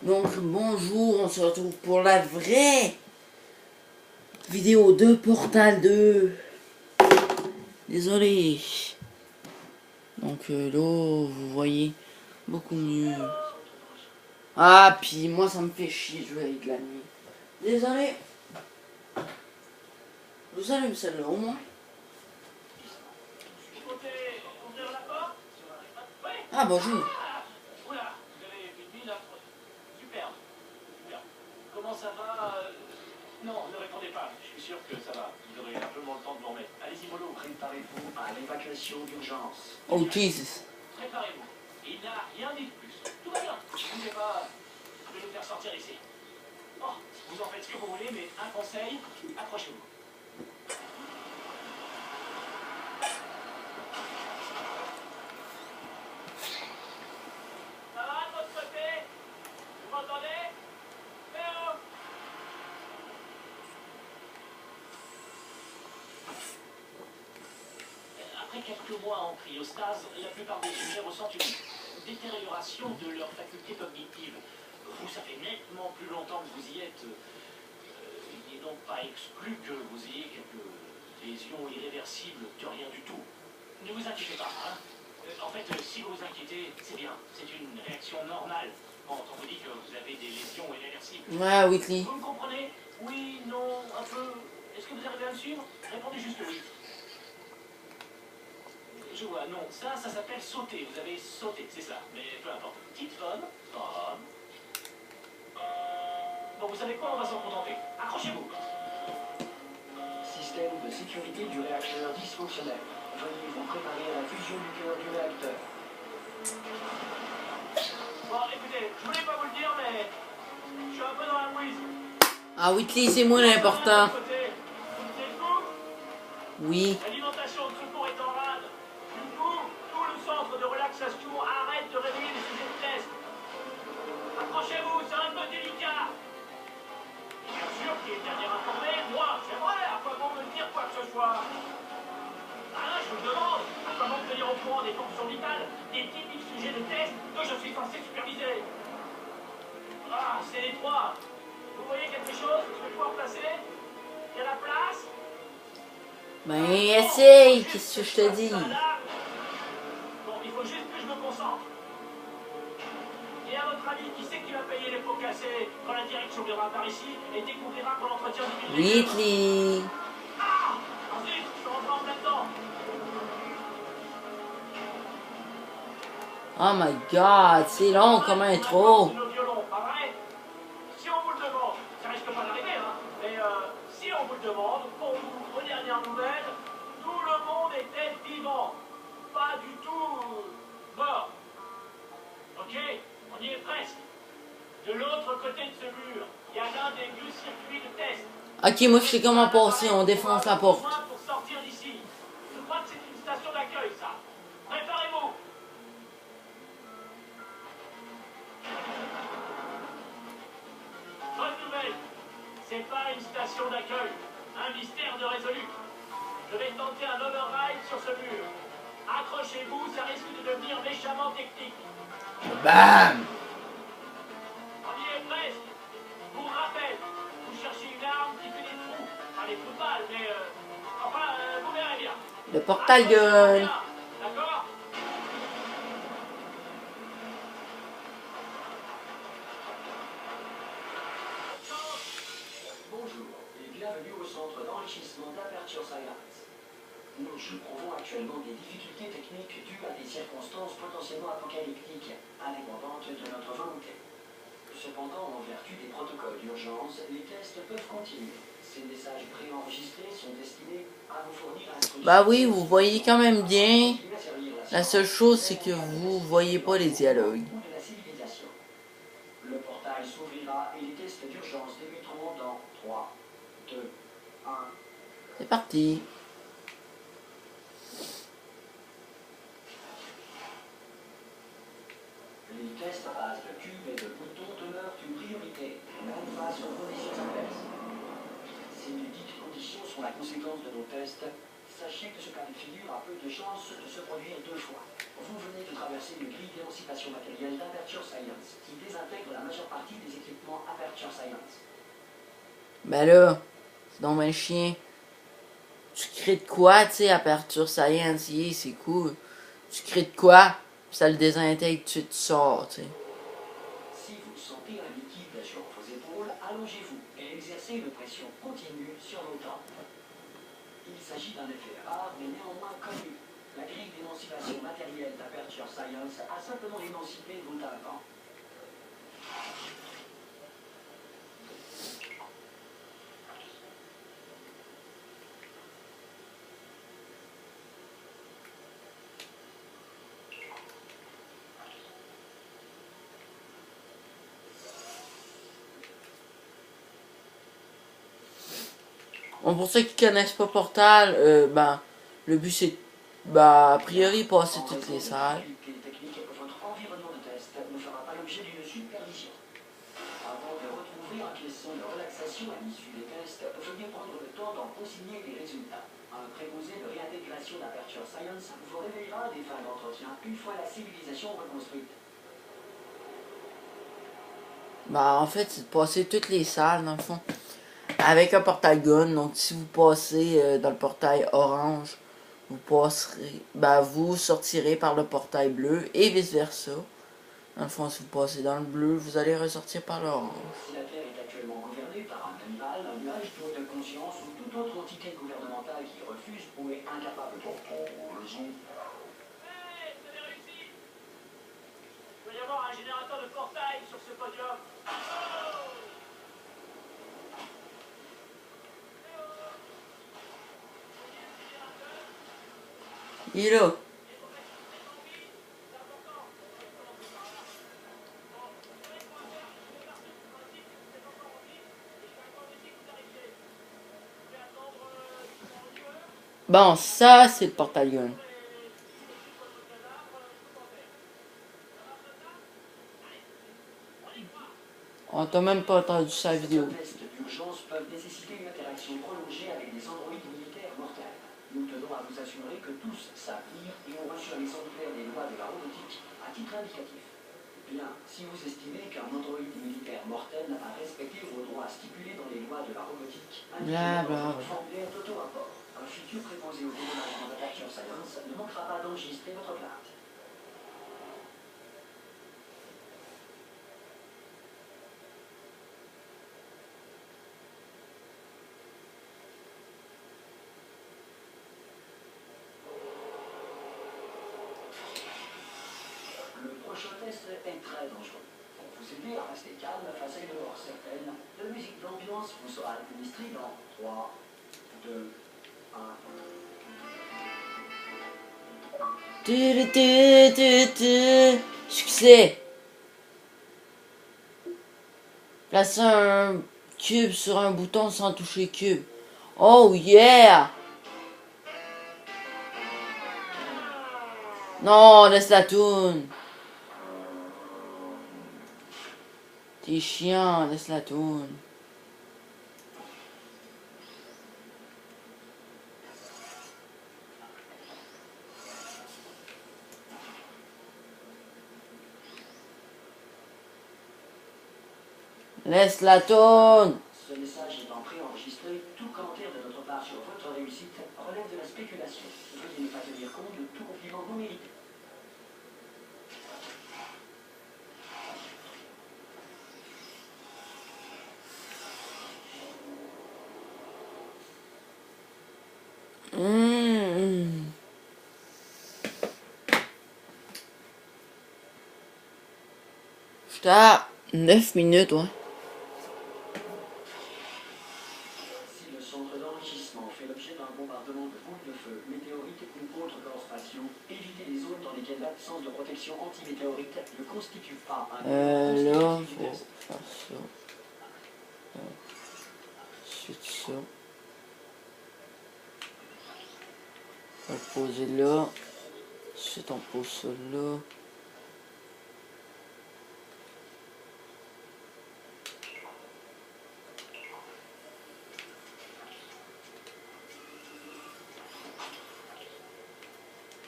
Donc bonjour, on se retrouve pour la vraie vidéo de Portal 2. Désolé. Donc là, vous voyez beaucoup mieux. Ah, puis moi ça me fait chier de jouer avec la nuit. Désolé. Vous allume celle-là au moins. Ah bonjour. Oula, vous avez une mine affreuse. Superbe. Superbe. Comment ça va Non, ne répondez pas. Je suis sûr que ça va. Vous aurez largement le temps de vous remettre. Allez-y, mollo. Préparez-vous à l'évacuation d'urgence. Oh Jesus. Préparez-vous. Il n'a rien dit de plus. Tout va bien. Vous ne voulez pas nous faire sortir d'ici. Oh, vous en faites ce que vous voulez, mais un conseil, accrochez-vous. Ça va de votre côté? Vous m'entendez? Théo! Après quelques mois en cryostase, la plupart des sujets ressentent une détérioration de leurs facultés cognitives. Vous, ça fait nettement plus longtemps que vous y êtes. Il n'est donc pas exclu que vous ayez quelques lésions irréversibles de rien du tout. Ne vous inquiétez pas, hein. En fait, si vous vous inquiétez, c'est bien. C'est une réaction normale quand on vous dit que vous avez des lésions irréversibles. Ouais, Whitley. Vous me comprenez? Oui, non, un peu. Est-ce que vous arrivez à me suivre? Répondez juste oui. Je vois, non, ça s'appelle sauter. Vous avez sauté, c'est ça. Mais peu importe. Petite femme. Bon, vous savez quoi, on va s'en contenter. Accrochez-vous. Système de sécurité du réacteur dysfonctionnel. Veuillez vous préparer à la fusion du cœur du réacteur. Bon, écoutez, je voulais pas vous le dire, mais je suis un peu dans la mouise. Ah, Whitley, c'est moins important. C'est fou. Oui. L'alimentation de secours est en rade. Du coup, tout le centre de relaxation arrête de réveiller les sujets de test. Accrochez-vous, c'est un peu délicat. Bien sûr, qui est le dernier informé, moi, c'est vrai, à quoi bon me dire quoi que ce soit? Ah là, je vous le demande, à quoi bon me tenir au courant des fonctions vitales, des typiques sujets de test que je suis censé superviser? Ah, c'est étroit. Vous voyez quelque chose que je vais pouvoir placer? Il y a la place? Ben, essaye, qu'est-ce que je te dis? Bon, il faut juste que je me concentre. Et à votre avis, qui c'est qui va payer les pots cassés quand la direction viendra par ici et découvrira qu'on l'entretien du milieu? Whitley. Ah! Ensuite, je suis rentré en plein dedans. Oh my god, c'est long comme intro. Nos violons, pas vrai? Si on vous le demande, ça risque pas d'arriver, hein. Mais si on vous le demande, pour vous, aux dernières nouvelles, tout le monde était vivant. Pas du tout mort. Ok? On y est presque. De l'autre côté de ce mur, il y a l'un des vieux circuits de test. Ok, moi je sais comment passer, on défonce la porte. Pour sortir d'ici. Je crois que c'est une station d'accueil, ça. Préparez-vous. Bonne nouvelle. C'est pas une station d'accueil. Un mystère de résolu. Je vais tenter un override sur ce mur. Accrochez-vous, ça risque de devenir méchamment technique. Bam! On y est presque. Je vous rappelle, vous cherchez une arme qui fait des trous. Pas des trous de balles, mais enfin, vous verrez bien. Le portal gun. D'accord? Bonjour et bienvenue au centre d'enrichissement d'Aperture Science. Nous éprouvons actuellement des difficultés techniques dues à des circonstances potentiellement apocalyptiques, indépendantes de notre volonté. Cependant, en vertu des protocoles d'urgence, les tests peuvent continuer. Ces messages préenregistrés sont destinés à vous fournir un solution. Bah oui, vous voyez quand même bien. La seule chose, c'est que vous voyez pas les dialogues. Le portail s'ouvrira et les tests d'urgence débuteront dans 3, 2, 1. C'est parti. Les tests à base de cubes et de boutons demeurent une priorité, même face aux conditions adverses. Si les dites conditions sont la conséquence de nos tests, sachez que ce cas de figure a peu de chances de se produire 2 fois. Vous venez de traverser une grille d'émancipation matérielle d'Aperture Science qui désintègre la majeure partie des équipements Aperture Science. Ben là, c'est donc un chien. Tu crées de quoi, tu sais, Aperture Science, c'est cool. Tu crées de quoi, puis ça le désintègre, tu sors, tu sais. Si vous sentez un liquide sur vos épaules, allongez-vous et exercez une pression continue sur vos tempes. Il s'agit d'un effet rare mais néanmoins connu. La grille d'émancipation matérielle d'Aperture Science a simplement émancipé vos tympans. Bon, pour ceux qui connaissent pas Portal, ben, le but c'est, a priori, passer toutes les salles. Votre environnement de test ne fera pas l'objet d'une supervision. Avant de retrouver un caisson de relaxation à l'issue des tests, veuillez prendre le temps d'en consigner les résultats. Un préposé de réintégration d'Aperture Science vous réveillera à des fins d'entretien une fois la civilisation reconstruite. Bah, en fait, c'est de passer toutes les salles, dans le fond. Avec un portail gun, donc si vous passez dans le portail orange, vous passerez, vous sortirez par le portail bleu et vice versa. Dans le fond, si vous passez dans le bleu, vous allez ressortir par l'orange. Si la Terre est actuellement gouvernée par un animal, un nuage de conscience ou toute autre entité gouvernementale qui refuse ou est incapable de prendre raison. Hey, vous avez réussi! Il doit y avoir un générateur de portail sur ce podium. Il est là. Bon, ça, c'est le portail gun. On t'a même pas entendu sa vidéo. Les tests d'urgence peuvent nécessiter une interaction prolongée avec des androïdes militaires mortels. Nous tenons à vous assurer que tous savent lire et ont reçu un exemplaire des lois de la robotique à titre indicatif. Bien, si vous estimez qu'un androïde militaire mortel n'a pas respecté vos droits stipulés dans les lois de la robotique, indiquez-le dans votre formulaire d'auto-rapport. Un futur préposé au déménagement d'Aperture Science ne manquera pas d'enregistrer votre plainte. Le prochain test est très dangereux. Pour vous aider à rester calme face à une mort certaine, de musique d'ambiance vous sera administrée dans 3, 2, 1. Succès. Placez un cube sur un bouton sans toucher cube. Oh yeah. Non, laisse la toune. T'es chiant, laisse la toune. Laisse la toune. Ce message étant préenregistré, tout commentaire de notre part sur votre réussite relève de la spéculation. Veuillez ne pas tenir compte de tout compliment non mérité. J'étais à 9 minutes, ouais. Si le centre d'enrichissement fait l'objet d'un bombardement de boules de feu, météorites ou autres corps spatiaux, évitez les zones dans lesquelles l'absence de protection antimétéorite ne constitue pas un Là, constitutif du faut test. faire ça. Ensuite ça. On va le poser là. Ensuite on pose ça là.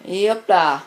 Et hop là.